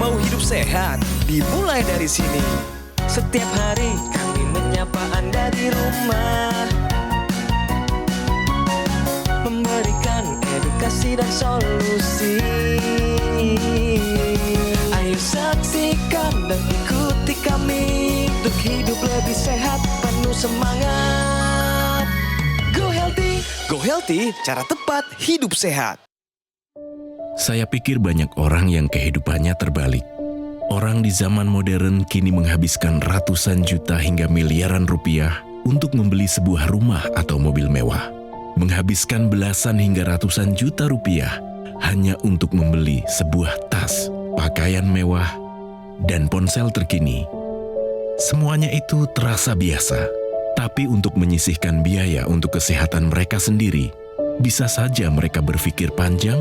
Mau hidup sehat, dimulai dari sini. Setiap hari kami menyapa Anda di rumah, memberikan edukasi dan solusi. Ayo saksikan dan ikuti kami untuk hidup lebih sehat, penuh semangat. Go Healthy. Go Healthy, cara tepat hidup sehat. Saya pikir banyak orang yang kehidupannya terbalik. Orang di zaman modern kini menghabiskan ratusan juta hingga miliaran rupiah untuk membeli sebuah rumah atau mobil mewah. Menghabiskan belasan hingga ratusan juta rupiah hanya untuk membeli sebuah tas, pakaian mewah, dan ponsel terkini. Semuanya itu terasa biasa, tapi untuk menyisihkan biaya untuk kesehatan mereka sendiri, bisa saja mereka berpikir panjang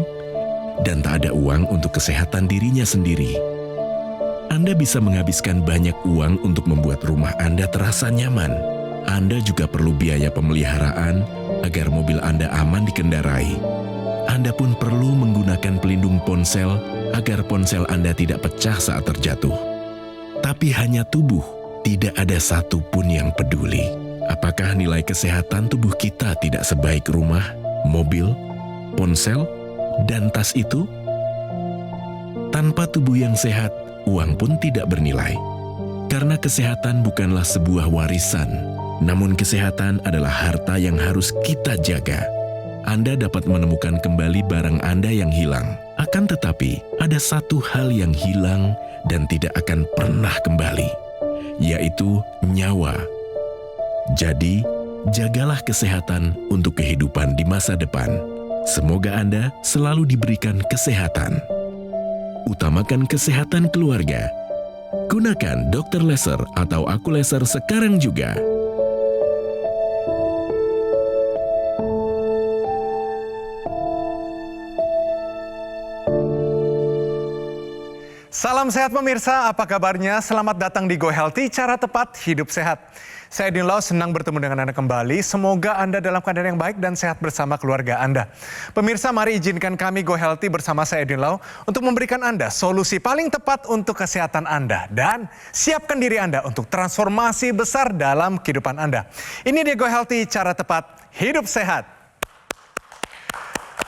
dan tak ada uang untuk kesehatan dirinya sendiri. Anda bisa menghabiskan banyak uang untuk membuat rumah Anda terasa nyaman. Anda juga perlu biaya pemeliharaan agar mobil Anda aman dikendarai. Anda pun perlu menggunakan pelindung ponsel agar ponsel Anda tidak pecah saat terjatuh. Tapi hanya tubuh, tidak ada satupun yang peduli. Apakah nilai kesehatan tubuh kita tidak sebaik rumah, mobil, ponsel, dan tas itu? Tanpa tubuh yang sehat, uang pun tidak bernilai. Karena kesehatan bukanlah sebuah warisan, namun kesehatan adalah harta yang harus kita jaga. Anda dapat menemukan kembali barang Anda yang hilang. Akan tetapi, ada satu hal yang hilang dan tidak akan pernah kembali, yaitu nyawa. Jadi, jagalah kesehatan untuk kehidupan di masa depan. Semoga Anda selalu diberikan kesehatan. Utamakan kesehatan keluarga. Gunakan Dr. Laser atau Aku Laser sekarang juga. Salam sehat pemirsa, apa kabarnya? Selamat datang di Go Healthy, cara tepat hidup sehat. Saya Edin Lau, senang bertemu dengan Anda kembali. Semoga Anda dalam keadaan yang baik dan sehat bersama keluarga Anda. Pemirsa, mari izinkan kami Go Healthy bersama saya Edin Lau untuk memberikan Anda solusi paling tepat untuk kesehatan Anda. Dan siapkan diri Anda untuk transformasi besar dalam kehidupan Anda. Ini dia Go Healthy, cara tepat hidup sehat.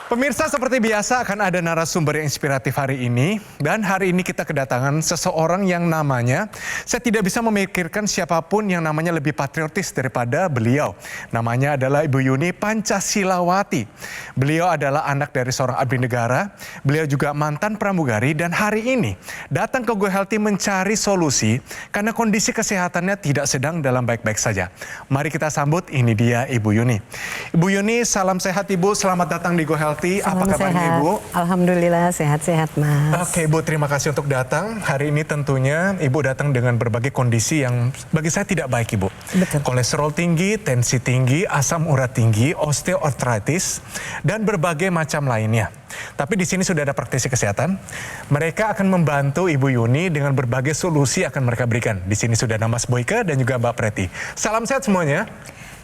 Pemirsa, seperti biasa akan ada narasumber yang inspiratif hari ini. Dan hari ini kita kedatangan seseorang yang namanya, saya tidak bisa memikirkan siapapun yang namanya lebih patriotis daripada beliau. Namanya adalah Ibu Yuni Pancasilawati. Beliau adalah anak dari seorang abdi negara. Beliau juga mantan pramugari dan hari ini datang ke Go Healthy mencari solusi karena kondisi kesehatannya tidak sedang dalam baik-baik saja. Mari kita sambut, ini dia Ibu Yuni. Ibu Yuni, salam sehat Ibu, selamat datang di Go Healthy. Salam apa kabarnya sehat. Ibu? Alhamdulillah sehat-sehat Mas. Oke Ibu, terima kasih untuk datang. Hari ini tentunya Ibu datang dengan berbagai kondisi yang bagi saya tidak baik Ibu. Betul. Kolesterol tinggi, tensi tinggi, asam urat tinggi, osteoartritis, dan berbagai macam lainnya. Tapi di sini sudah ada praktisi kesehatan. Mereka akan membantu Ibu Yuni dengan berbagai solusi akan mereka berikan. Di sini sudah ada Mas Boyke dan juga Mbak Preti. Salam sehat semuanya.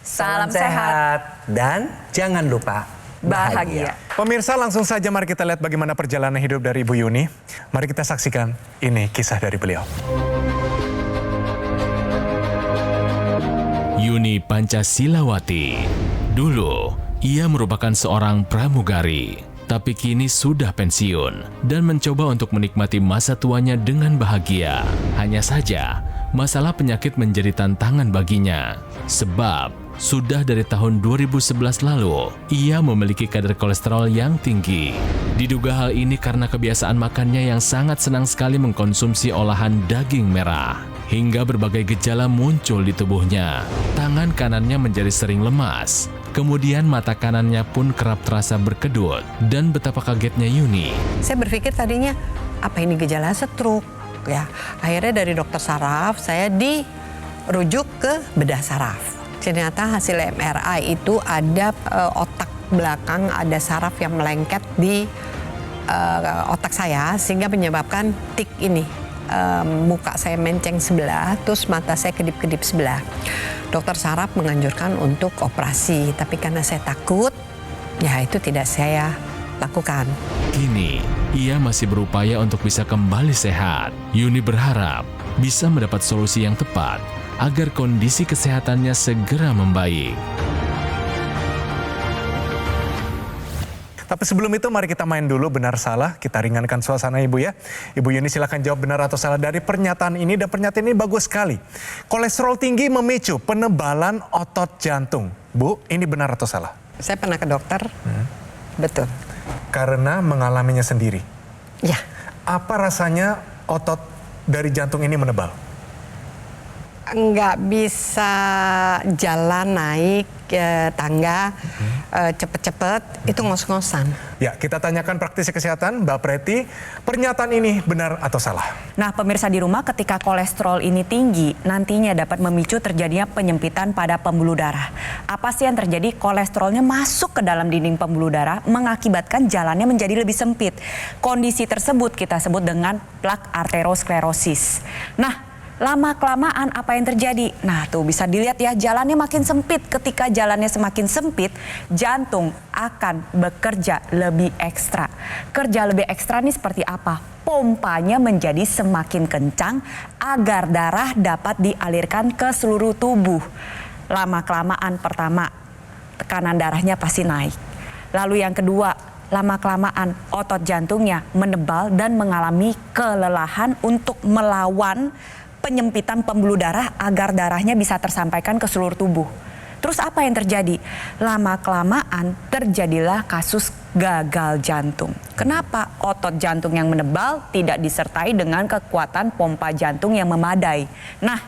Salam sehat dan jangan lupa bahagia. Pemirsa, langsung saja mari kita lihat bagaimana perjalanan hidup dari Ibu Yuni. Mari kita saksikan ini kisah dari beliau. Yuni Pancasilawati. Dulu, ia merupakan seorang pramugari, tapi kini sudah pensiun dan mencoba untuk menikmati masa tuanya dengan bahagia. Hanya saja, masalah penyakit menjadi tantangan baginya. Sebab, sudah dari tahun 2011 lalu, ia memiliki kadar kolesterol yang tinggi. Diduga hal ini karena kebiasaan makannya yang sangat senang sekali mengkonsumsi olahan daging merah. Hingga berbagai gejala muncul di tubuhnya. Tangan kanannya menjadi sering lemas. Kemudian mata kanannya pun kerap terasa berkedut. Dan betapa kagetnya Yuni. Saya berpikir tadinya, apa ini gejala stroke? Ya, akhirnya dari dokter saraf, saya dirujuk ke bedah saraf. Ternyata hasil MRI itu ada otak belakang, ada saraf yang melengket di otak saya sehingga menyebabkan tik ini. Muka saya menceng sebelah, terus mata saya kedip-kedip sebelah. Dokter saraf menganjurkan untuk operasi, tapi karena saya takut, ya itu tidak saya lakukan. Kini, ia masih berupaya untuk bisa kembali sehat. Yuni berharap bisa mendapat solusi yang tepat agar kondisi kesehatannya segera membaik. Tapi sebelum itu mari kita main dulu benar salah. Kita ringankan suasana Ibu ya. Ibu Yuni silakan jawab benar atau salah dari pernyataan ini. Dan pernyataan ini bagus sekali. Kolesterol tinggi memicu penebalan otot jantung. Bu, ini benar atau salah? Saya pernah ke dokter. Betul. Karena mengalaminya sendiri. Ya. Apa rasanya otot dari jantung ini menebal? Nggak bisa jalan naik tangga cepet-cepet, itu ngos-ngosan. Ya, kita tanyakan praktisi kesehatan Mbak Preti, pernyataan ini benar atau salah? Nah, pemirsa di rumah, ketika kolesterol ini tinggi, nantinya dapat memicu terjadinya penyempitan pada pembuluh darah. Apa sih yang terjadi? Kolesterolnya masuk ke dalam dinding pembuluh darah, mengakibatkan jalannya menjadi lebih sempit. Kondisi tersebut kita sebut dengan plak arteriosklerosis. Nah, lama-kelamaan apa yang terjadi? Nah tuh bisa dilihat ya, jalannya makin sempit. Ketika jalannya semakin sempit, jantung akan bekerja lebih ekstra. Kerja lebih ekstra ini seperti apa? Pompanya menjadi semakin kencang agar darah dapat dialirkan ke seluruh tubuh. Lama-kelamaan pertama, tekanan darahnya pasti naik. Lalu yang kedua, lama-kelamaan otot jantungnya menebal dan mengalami kelelahan untuk melawan penyempitan pembuluh darah agar darahnya bisa tersampaikan ke seluruh tubuh. Terus apa yang terjadi? Lama-kelamaan terjadilah kasus gagal jantung. Kenapa? Otot jantung yang menebal tidak disertai dengan kekuatan pompa jantung yang memadai. Nah,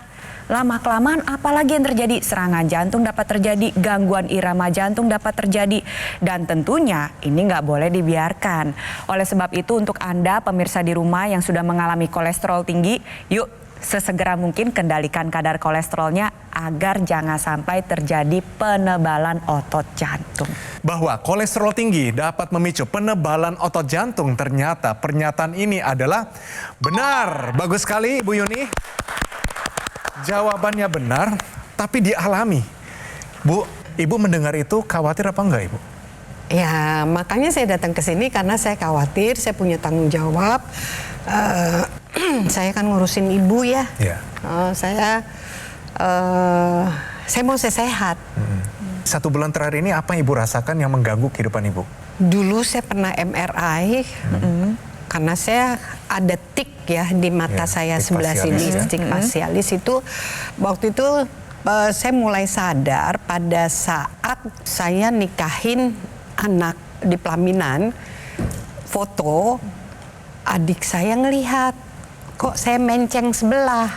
lama-kelamaan apalagi yang terjadi? Serangan jantung dapat terjadi, gangguan irama jantung dapat terjadi. Dan tentunya ini nggak boleh dibiarkan. Oleh sebab itu untuk Anda pemirsa di rumah yang sudah mengalami kolesterol tinggi, yuk sesegera mungkin kendalikan kadar kolesterolnya agar jangan sampai terjadi penebalan otot jantung. Bahwa kolesterol tinggi dapat memicu penebalan otot jantung, ternyata pernyataan ini adalah benar. Bagus sekali Bu Yuni. Jawabannya benar, tapi dialami. Bu, Ibu mendengar itu khawatir apa enggak Ibu? Ya, makanya saya datang ke sini karena saya khawatir, saya punya tanggung jawab. Saya kan ngurusin ibu ya. Ya. Saya mau sehat. 1 bulan terakhir ini apa yang Ibu rasakan yang mengganggu kehidupan Ibu? Dulu saya pernah MRI karena saya ada tik ya di mata saya tik sebelah sini, tik facialis itu. Waktu itu saya mulai sadar pada saat saya nikahin anak di pelaminan, foto adik saya ngelihat kok saya menceng sebelah.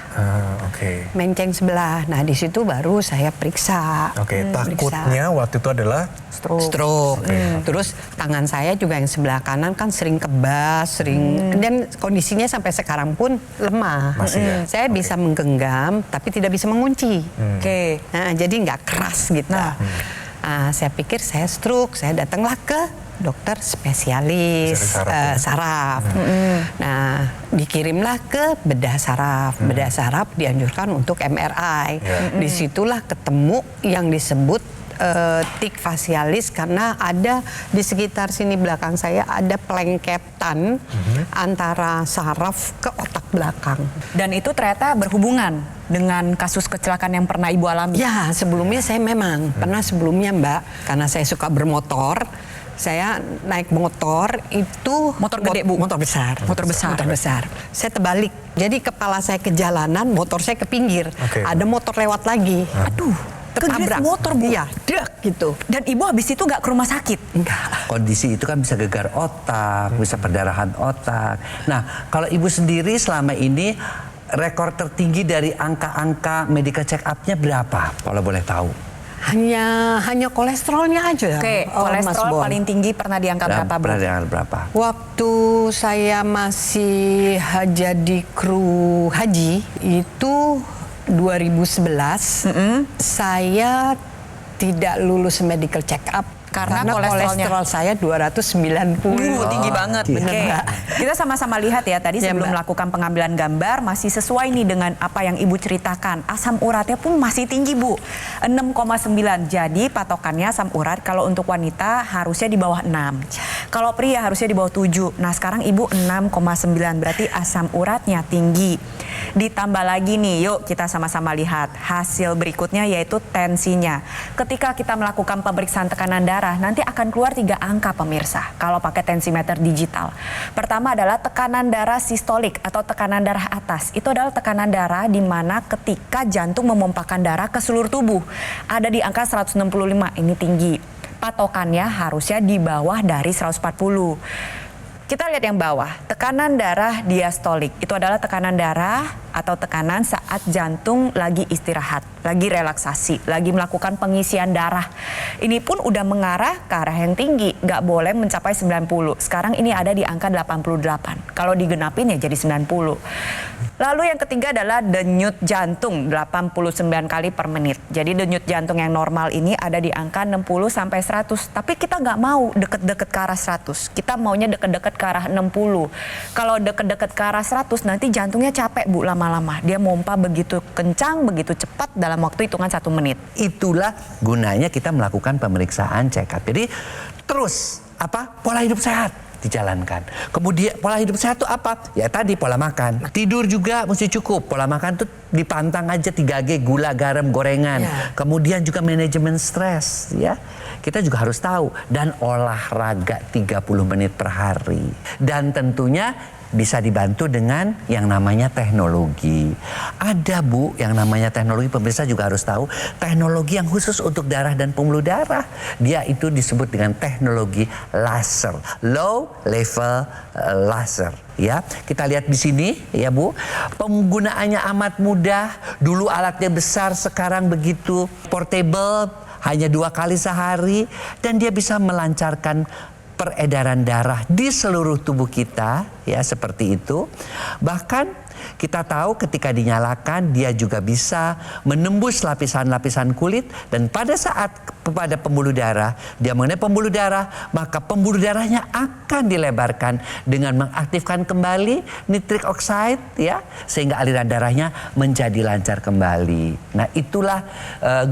Menceng sebelah. Nah, di situ baru saya periksa. Takutnya waktu itu adalah stroke. Terus tangan saya juga yang sebelah kanan kan sering kebas, dan kondisinya sampai sekarang pun lemah. Saya bisa menggenggam tapi tidak bisa mengunci. Nah, jadi nggak keras gitu. Nah, saya pikir saya stroke, saya datanglah ke dokter spesialis saraf. Nah, dikirimlah ke bedah saraf. Bedah saraf dianjurkan untuk MRI. Disitulah ketemu yang disebut tik facialis karena ada di sekitar sini belakang saya ada pelengketan antara saraf ke otak belakang. Dan itu ternyata berhubungan dengan kasus kecelakaan yang pernah Ibu alami? Ya, sebelumnya saya memang pernah sebelumnya Mbak, karena saya suka bermotor. Saya naik motor itu motor gede Bu? Motor besar. Motor besar. Saya terbalik. Jadi kepala saya ke jalanan, motor saya ke pinggir. Ada motor lewat lagi. Aduh, ketabrak motor Bu? Iya, dek gitu. Dan Ibu habis itu nggak ke rumah sakit? Enggak. Kondisi itu kan bisa gegar otak, bisa perdarahan otak. Nah, kalau Ibu sendiri selama ini rekor tertinggi dari angka-angka medical check up-nya berapa? Kalau boleh tahu. Hanya kolesterolnya aja. Kolesterol paling tinggi pernah di angka berapa, Bu? Pernah di angka berapa? Waktu saya masih jadi kru haji itu 2011, saya tidak lulus medical check up Karena kolesterol saya 290. Tinggi banget. Oke. Kita sama-sama lihat ya tadi Ya, sebelum Mbak. melakukan pengambilan gambar masih sesuai nih dengan apa yang Ibu ceritakan. Asam uratnya pun masih tinggi, Bu. 6,9. Jadi patokannya asam urat kalau untuk wanita harusnya di bawah 6. Kalau pria harusnya di bawah 7. Nah, sekarang Ibu 6,9. Berarti asam uratnya tinggi. Ditambah lagi nih, yuk kita sama-sama lihat hasil berikutnya yaitu tensinya. Ketika kita melakukan pemeriksaan tekanan darah, nanti akan keluar 3 angka pemirsa kalau pakai tensimeter digital. Pertama adalah tekanan darah sistolik atau tekanan darah atas. Itu adalah tekanan darah di mana ketika jantung memompakan darah ke seluruh tubuh. Ada di angka 165, ini tinggi. Patokannya harusnya di bawah dari 140. Kita lihat yang bawah, tekanan darah diastolik. Itu adalah tekanan darah atau tekanan saat jantung lagi istirahat, lagi relaksasi, lagi melakukan pengisian darah. Ini pun udah mengarah ke arah yang tinggi, nggak boleh mencapai 90. Sekarang ini ada di angka 88. Kalau digenapin ya jadi 90. Lalu yang ketiga adalah denyut jantung 89 kali per menit. Jadi denyut jantung yang normal ini ada di angka 60 sampai 100. Tapi kita nggak mau deket-deket ke arah 100. Kita maunya deket-deket ke arah 60. Kalau deket-deket ke arah 100 nanti jantungnya capek, Bu, lama-lama. Dia mompa begitu kencang, begitu cepat dalam waktu hitungan 1 menit. Itulah gunanya kita melakukan pemeriksaan check up. Jadi terus pola hidup sehat dijalankan. Kemudian pola hidup sehat itu apa? Ya tadi pola makan. Tidur juga mesti cukup. Pola makan tuh dipantang aja 3G, gula, garam, gorengan. Kemudian juga manajemen stres ya. Kita juga harus tahu dan olahraga 30 menit per hari. Dan tentunya bisa dibantu dengan yang namanya teknologi. Ada, Bu, yang namanya teknologi, pemirsa juga harus tahu, teknologi yang khusus untuk darah dan pembuluh darah. Dia itu disebut dengan teknologi laser, low level laser. Ya, kita lihat di sini ya, Bu. Penggunaannya amat mudah. Dulu alatnya besar, sekarang begitu portable, hanya 2 kali sehari dan dia bisa melancarkan peredaran darah di seluruh tubuh kita ya, seperti itu. Bahkan kita tahu ketika dinyalakan dia juga bisa menembus lapisan-lapisan kulit dan pada saat kepada pembuluh darah, dia mengenai pembuluh darah, maka pembuluh darahnya akan dilebarkan dengan mengaktifkan kembali nitric oxide ya, sehingga aliran darahnya menjadi lancar kembali. Nah, itulah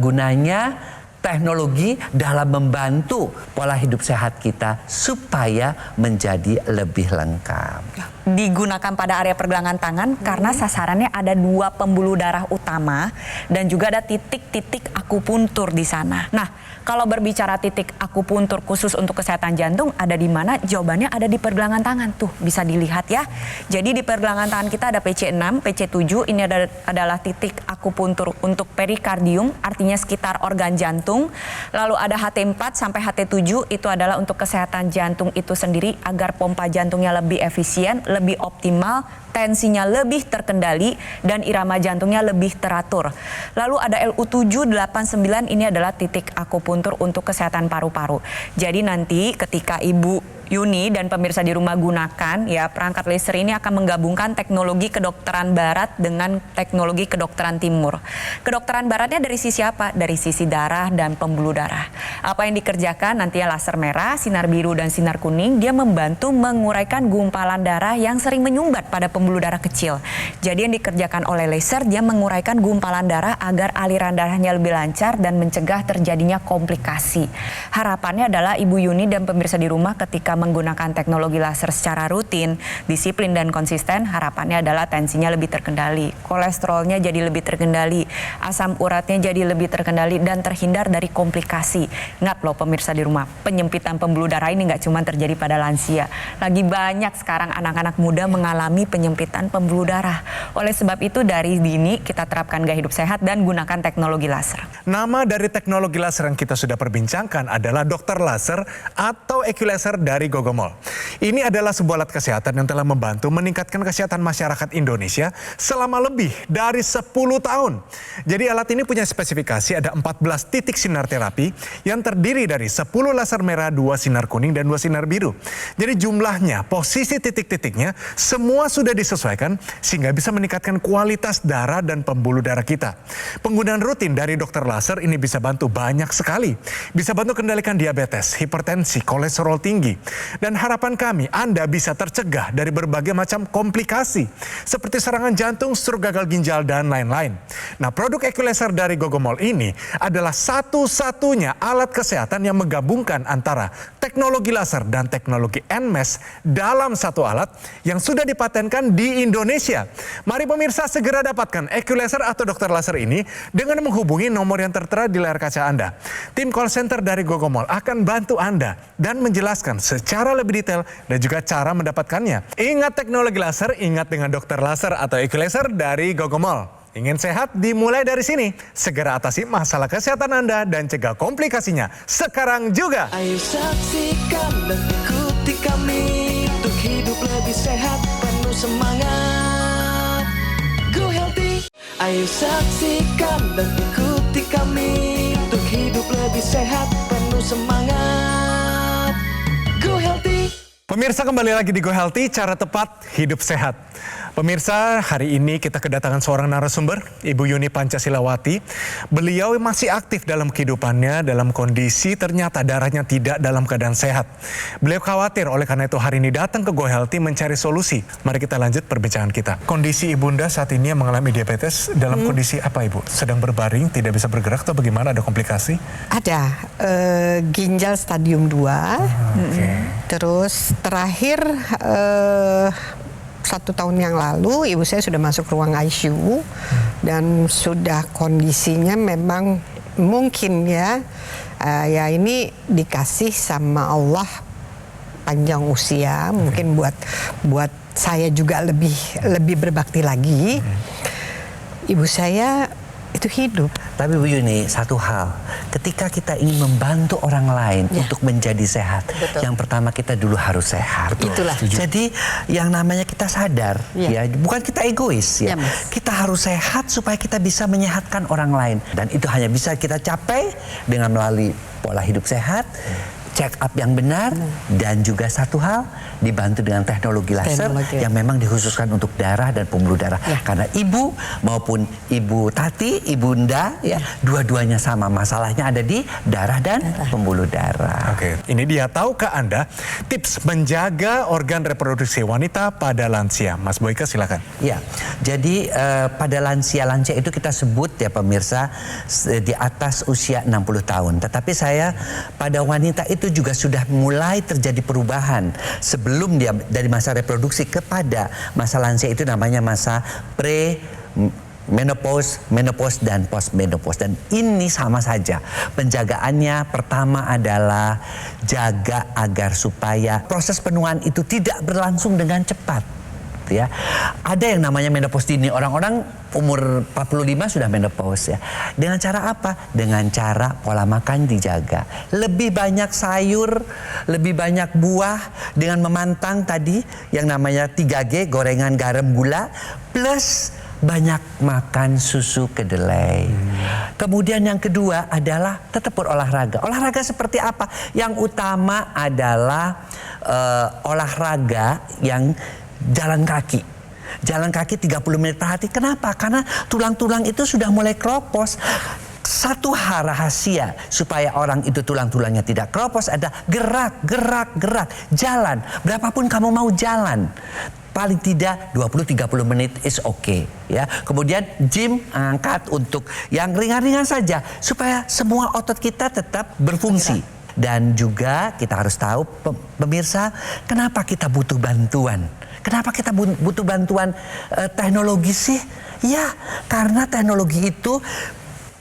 gunanya teknologi dalam membantu pola hidup sehat kita supaya menjadi lebih lengkap. Digunakan pada area pergelangan tangan karena sasarannya ada 2 pembuluh darah utama dan juga ada titik-titik akupuntur di sana. Nah, kalau berbicara titik akupuntur khusus untuk kesehatan jantung ada di mana? Jawabannya ada di pergelangan tangan. Tuh, bisa dilihat ya. Jadi di pergelangan tangan kita ada PC6, PC7, ini adalah titik akupuntur untuk perikardium, artinya sekitar organ jantung. Lalu ada HT4 sampai HT7, itu adalah untuk kesehatan jantung itu sendiri agar pompa jantungnya lebih efisien, lebih optimal, tensinya lebih terkendali, dan irama jantungnya lebih teratur. Lalu ada LU789, ini adalah titik akupuntur untuk kesehatan paru-paru. Jadi nanti ketika Ibu Yuni dan pemirsa di rumah gunakan ya perangkat laser ini akan menggabungkan teknologi kedokteran barat dengan teknologi kedokteran timur. Kedokteran baratnya dari sisi apa? Dari sisi darah dan pembuluh darah. Apa yang dikerjakan nantinya laser merah, sinar biru dan sinar kuning, dia membantu menguraikan gumpalan darah yang sering menyumbat pada pembuluh darah kecil. Jadi yang dikerjakan oleh laser, dia menguraikan gumpalan darah agar aliran darahnya lebih lancar dan mencegah terjadinya komplikasi. Harapannya adalah Ibu Yuni dan pemirsa di rumah ketika menggunakan teknologi laser secara rutin, disiplin dan konsisten, harapannya adalah tensinya lebih terkendali, kolesterolnya jadi lebih terkendali, asam uratnya jadi lebih terkendali dan terhindar dari komplikasi. Ingat loh pemirsa di rumah, penyempitan pembuluh darah ini nggak cuma terjadi pada lansia. Lagi banyak sekarang anak-anak muda mengalami penyempitan pembuluh darah. Oleh sebab itu dari dini kita terapkan gaya hidup sehat dan gunakan teknologi laser. Nama dari teknologi laser yang kita sudah perbincangkan adalah Dr. Laser atau Equilaser dari dari Gogomol. Ini adalah sebuah alat kesehatan yang telah membantu meningkatkan kesehatan masyarakat Indonesia selama lebih dari 10 tahun. Jadi alat ini punya spesifikasi ada 14 titik sinar terapi yang terdiri dari 10 laser merah, 2 sinar kuning, dan 2 sinar biru. Jadi jumlahnya, posisi titik-titiknya semua sudah disesuaikan sehingga bisa meningkatkan kualitas darah dan pembuluh darah kita. Penggunaan rutin dari dokter laser ini bisa bantu banyak sekali. Bisa bantu kendalikan diabetes, hipertensi, kolesterol tinggi. Dan harapan kami Anda bisa tercegah dari berbagai macam komplikasi seperti serangan jantung, stroke, gagal ginjal, dan lain-lain. Nah, produk Equilaser dari Gogomol ini adalah satu-satunya alat kesehatan yang menggabungkan antara teknologi laser dan teknologi NMES dalam satu alat yang sudah dipatenkan di Indonesia. Mari pemirsa segera dapatkan Equilaser atau dokter laser ini dengan menghubungi nomor yang tertera di layar kaca Anda. Tim call center dari Gogomol akan bantu Anda dan menjelaskan secara lebih detail dan juga cara mendapatkannya. Ingat teknologi laser, ingat dengan dokter laser atau Equilaser dari Gogomol. Ingin sehat dimulai dari sini. Segera atasi masalah kesehatan Anda dan cegah komplikasinya sekarang juga. Ayo saksikan dan ikuti kami untuk hidup lebih sehat, penuh semangat. Go Healthy. Ayo saksikan dan ikuti kami untuk hidup lebih sehat, penuh semangat. Go Healthy. Pemirsa, kembali lagi di Go Healthy, cara tepat hidup sehat. Pemirsa, hari ini kita kedatangan seorang narasumber, Ibu Yuni Pancasilawati. Beliau masih aktif dalam kehidupannya, dalam kondisi ternyata darahnya tidak dalam keadaan sehat. Beliau khawatir, oleh karena itu hari ini datang ke Go Healthy mencari solusi. Mari kita lanjut perbincangan kita. Kondisi Ibunda saat ini yang mengalami diabetes dalam kondisi apa, Ibu? Sedang berbaring, tidak bisa bergerak atau bagaimana, ada komplikasi? Ada ginjal stadium 2, terus terakhir 1 tahun yang lalu ibu saya sudah masuk ruang ICU dan sudah kondisinya memang mungkin ya ini dikasih sama Allah panjang usia, mungkin buat saya juga lebih berbakti lagi. Ibu saya itu hidup. Tapi Bu Yuni, satu hal, ketika kita ingin membantu orang lain untuk menjadi sehat, yang pertama kita dulu harus sehat. Itulah. Jadi yang namanya kita sadar, ya bukan kita egois, ya. Kita harus sehat supaya kita bisa menyehatkan orang lain, dan itu hanya bisa kita capai dengan melalui pola hidup sehat, check up yang benar, dan juga satu hal, dibantu dengan teknologi laser yang memang dikhususkan untuk darah dan pembuluh darah. Karena ibu maupun ibu Tati, ibunda, ya dua-duanya sama, masalahnya ada di darah dan pembuluh darah. Oke, ini dia, tahukah Anda tips menjaga organ reproduksi wanita pada lansia? Mas Boyke, silakan. Ya, jadi pada lansia itu kita sebut ya pemirsa di atas usia 60 tahun. Tetapi saya pada wanita itu juga sudah mulai terjadi perubahan sebelum dia dari masa reproduksi kepada masa lansia, itu namanya masa menopause, menopause, dan postmenopause. Dan ini sama saja. Penjagaannya pertama adalah jaga agar supaya proses penuaan itu tidak berlangsung dengan cepat. Ya, ada yang namanya menopause dini, orang-orang umur 45 sudah menopause ya. Dengan cara apa? Dengan cara pola makan dijaga. Lebih banyak sayur, lebih banyak buah, dengan memantang tadi yang namanya 3G, gorengan, garam, gula, plus banyak makan susu kedelai. Kemudian yang kedua adalah tetap berolahraga. Olahraga seperti apa? Yang utama adalah olahraga yang jalan kaki. Jalan kaki 30 menit per hari. Kenapa? Karena tulang-tulang itu sudah mulai keropos. Satu hal rahasia supaya orang itu tulang-tulangnya tidak keropos ada gerak, jalan. Berapapun kamu mau jalan, paling tidak 20-30 menit is okay, ya. Kemudian gym, angkat untuk yang ringan-ringan saja supaya semua otot kita tetap berfungsi. Dan juga kita harus tahu pemirsa, kenapa kita butuh bantuan? Kenapa kita butuh bantuan teknologi sih? Ya, karena teknologi itu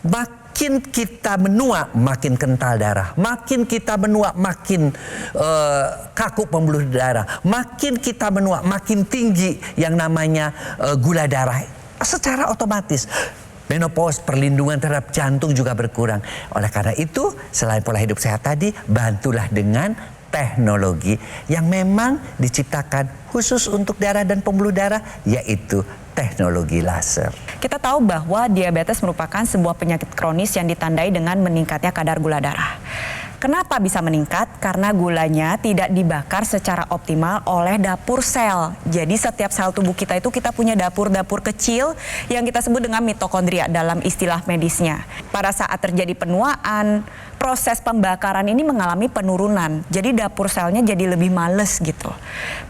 makin kita menua makin kental darah, makin kita menua makin kaku pembuluh darah, makin kita menua makin tinggi yang namanya gula darah. Secara otomatis menopause, perlindungan terhadap jantung juga berkurang. Oleh karena itu, selain pola hidup sehat tadi, bantulah dengan teknologi yang memang diciptakan khusus untuk darah dan pembuluh darah, yaitu teknologi laser. Kita tahu bahwa diabetes merupakan sebuah penyakit kronis yang ditandai dengan meningkatnya kadar gula darah. Kenapa bisa meningkat? Karena gulanya tidak dibakar secara optimal oleh dapur sel. Jadi setiap sel tubuh kita itu kita punya dapur-dapur kecil yang kita sebut dengan mitokondria dalam istilah medisnya. Pada saat terjadi penuaan, proses pembakaran ini mengalami penurunan. Jadi dapur selnya jadi lebih males gitu.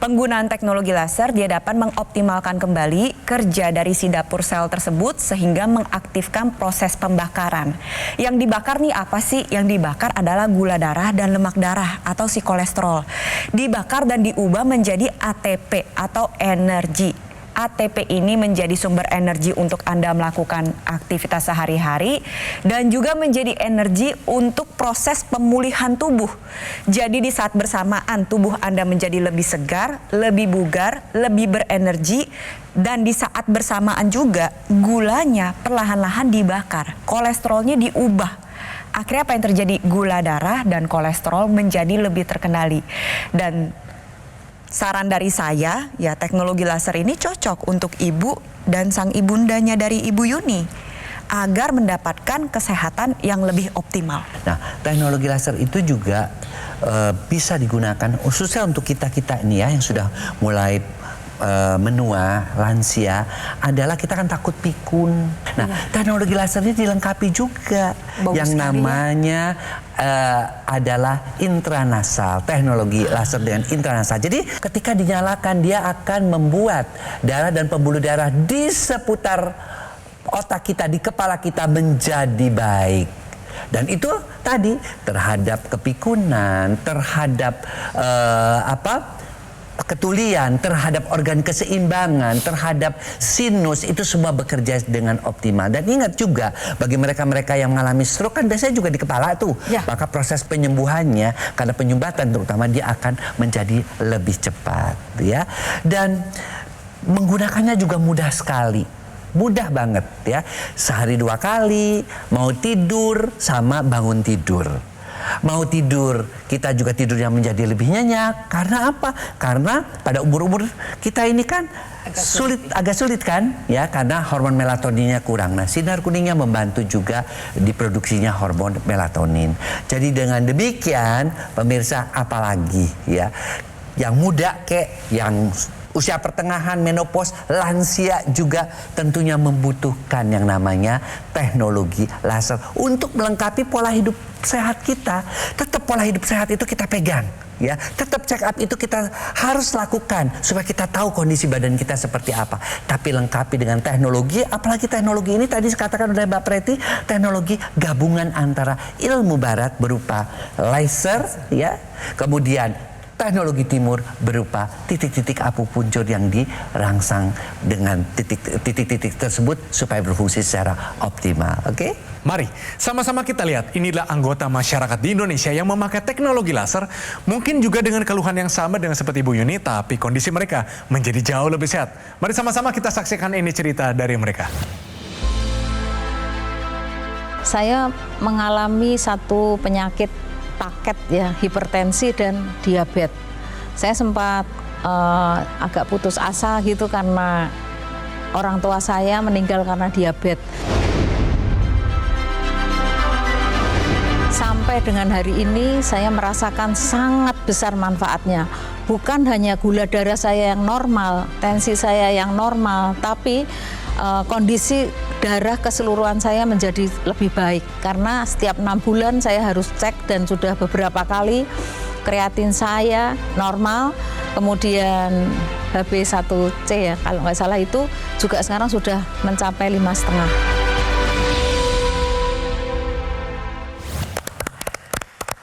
Penggunaan teknologi laser dia dapat mengoptimalkan kembali kerja dari si dapur sel tersebut sehingga mengaktifkan proses pembakaran. Yang dibakar nih apa sih? Yang dibakar adalah gula darah dan lemak darah atau si kolesterol. Dibakar dan diubah menjadi ATP atau energi. ATP ini menjadi sumber energi untuk Anda melakukan aktivitas sehari-hari dan juga menjadi energi untuk proses pemulihan tubuh. Jadi di saat bersamaan tubuh Anda menjadi lebih segar, lebih bugar, lebih berenergi, dan di saat bersamaan juga gulanya perlahan-lahan dibakar, kolesterolnya diubah. Akhirnya apa yang terjadi? Gula darah dan kolesterol menjadi lebih terkendali. Dan saran dari saya, ya teknologi laser ini cocok untuk ibu dan sang ibundanya dari Ibu Yuni agar mendapatkan kesehatan yang lebih optimal. Nah, teknologi laser itu juga bisa digunakan khususnya untuk kita-kita ini ya yang sudah mulai menua, lansia, adalah kita kan takut pikun. Nah, teknologi laser ini dilengkapi juga yang namanya adalah intranasal, teknologi laser dengan intranasal. Jadi ketika dinyalakan dia akan membuat darah dan pembuluh darah di seputar otak kita, di kepala kita menjadi baik. Dan itu tadi terhadap kepikunan, terhadap ketulian, terhadap organ keseimbangan, terhadap sinus, itu semua bekerja dengan optimal. Dan ingat juga bagi mereka-mereka yang mengalami stroke kan biasanya juga di kepala tuh. Ya. Maka proses penyembuhannya karena penyumbatan terutama dia akan menjadi lebih cepat ya. Dan menggunakannya juga mudah sekali. Mudah banget ya. Sehari 2 kali, mau tidur sama bangun tidur. Mau tidur, kita juga tidurnya menjadi lebih nyenyak. Karena apa? Karena pada umur-umur kita ini kan agak sulit kan? Ya, karena hormon melatoninnya kurang. Nah, sinar kuningnya membantu juga diproduksinya hormon melatonin. Jadi dengan demikian, pemirsa, apalagi ya, yang muda kek, yang usia pertengahan, menopause, lansia juga tentunya membutuhkan yang namanya teknologi laser untuk melengkapi pola hidup sehat kita. Tetap pola hidup sehat itu kita pegang, ya. Tetap check up itu kita harus lakukan supaya kita tahu kondisi badan kita seperti apa. Tapi lengkapi dengan teknologi, apalagi teknologi ini tadi dikatakan oleh Mbak Preti, teknologi gabungan antara ilmu barat berupa laser, ya, kemudian teknologi timur berupa titik-titik akupuntur yang dirangsang dengan titik-titik tersebut supaya berfungsi secara optimal. Oke? Mari sama-sama kita lihat, inilah anggota masyarakat di Indonesia yang memakai teknologi laser, mungkin juga dengan keluhan yang sama dengan seperti Ibu Yuni, tapi kondisi mereka menjadi jauh lebih sehat. Mari sama-sama kita saksikan ini cerita dari mereka. Saya mengalami satu penyakit paket ya, hipertensi dan diabetes. Saya sempat agak putus asa gitu karena orang tua saya meninggal karena diabetes. Sampai dengan hari ini saya merasakan sangat besar manfaatnya. Bukan hanya gula darah saya yang normal, tensi saya yang normal, tapi kondisi darah keseluruhan saya menjadi lebih baik karena setiap 6 bulan saya harus cek dan sudah beberapa kali kreatin saya normal, kemudian HB1C ya kalau nggak salah itu juga sekarang sudah mencapai 5,5.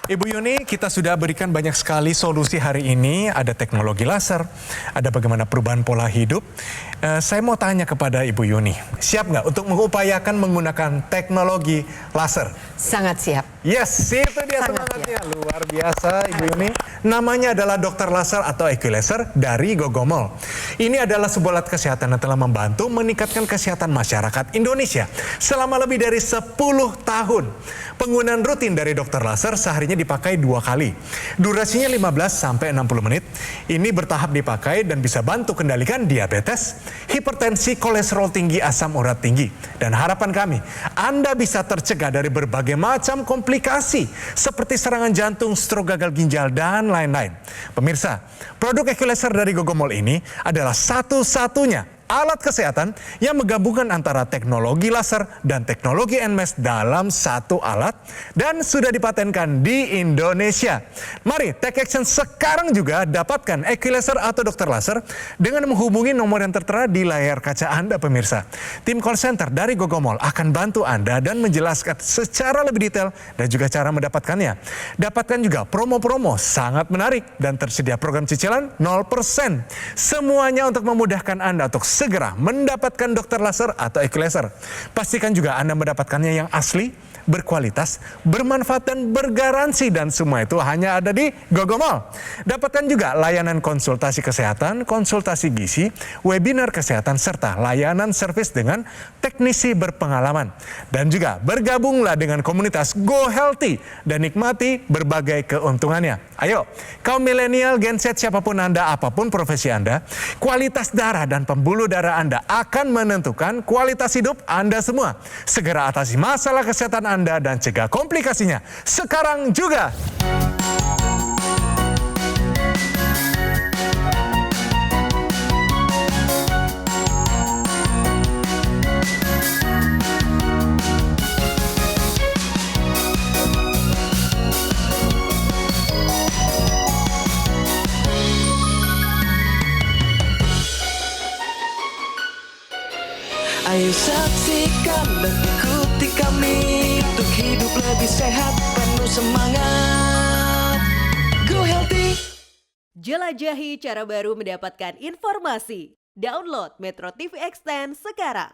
Ibu Yuni, kita sudah berikan banyak sekali solusi hari ini. Ada teknologi laser, ada bagaimana perubahan pola hidup. Saya mau tanya kepada Ibu Yuni, siap nggak untuk mengupayakan menggunakan teknologi laser? Sangat siap. Yes, itu dia semangatnya. Luar biasa Ibu Yuni. Namanya adalah Dokter Laser atau Equilaser dari Gogomol. Ini adalah sebuah alat kesehatan yang telah membantu meningkatkan kesehatan masyarakat Indonesia selama lebih dari 10 tahun. Penggunaan rutin dari Dokter Laser seharinya dipakai 2 kali. Durasinya 15-60 menit. Ini bertahap dipakai dan bisa bantu kendalikan diabetes, hipertensi, kolesterol tinggi, asam urat tinggi. Dan harapan kami, Anda bisa tercegah dari berbagai macam komplikasi seperti serangan jantung, stroke, gagal ginjal, dan lain-lain. Pemirsa, produk Equalizer dari Gogomol ini adalah satu-satunya alat kesehatan yang menggabungkan antara teknologi laser dan teknologi NMES dalam satu alat dan sudah dipatenkan di Indonesia. Mari take action sekarang juga, dapatkan Equalizer atau dokter laser dengan menghubungi nomor yang tertera di layar kaca Anda, pemirsa. Tim call center dari Gogomol akan bantu Anda dan menjelaskan secara lebih detail dan juga cara mendapatkannya. Dapatkan juga promo-promo sangat menarik dan tersedia program cicilan 0%. Semuanya untuk memudahkan Anda untuk segera mendapatkan dokter laser atau Equalizer. Pastikan juga Anda mendapatkannya yang asli, berkualitas, bermanfaat, dan bergaransi. Dan semua itu hanya ada di Gogomol. Dapatkan juga layanan konsultasi kesehatan, konsultasi gizi, webinar kesehatan, serta layanan servis dengan teknisi berpengalaman. Dan juga bergabunglah dengan komunitas Go Healthy dan nikmati berbagai keuntungannya. Ayo, kaum milenial, Gen Z, siapapun Anda, apapun profesi Anda, kualitas darah dan pembuluh darah Anda akan menentukan kualitas hidup Anda semua. Segera atasi masalah kesehatan Anda dan cegah komplikasinya sekarang juga. Ayo saksikan dan ikuti kami untuk hidup lebih sehat, penuh semangat. Go Healthy. Jelajahi cara baru mendapatkan informasi. Download Metro TV Extend sekarang.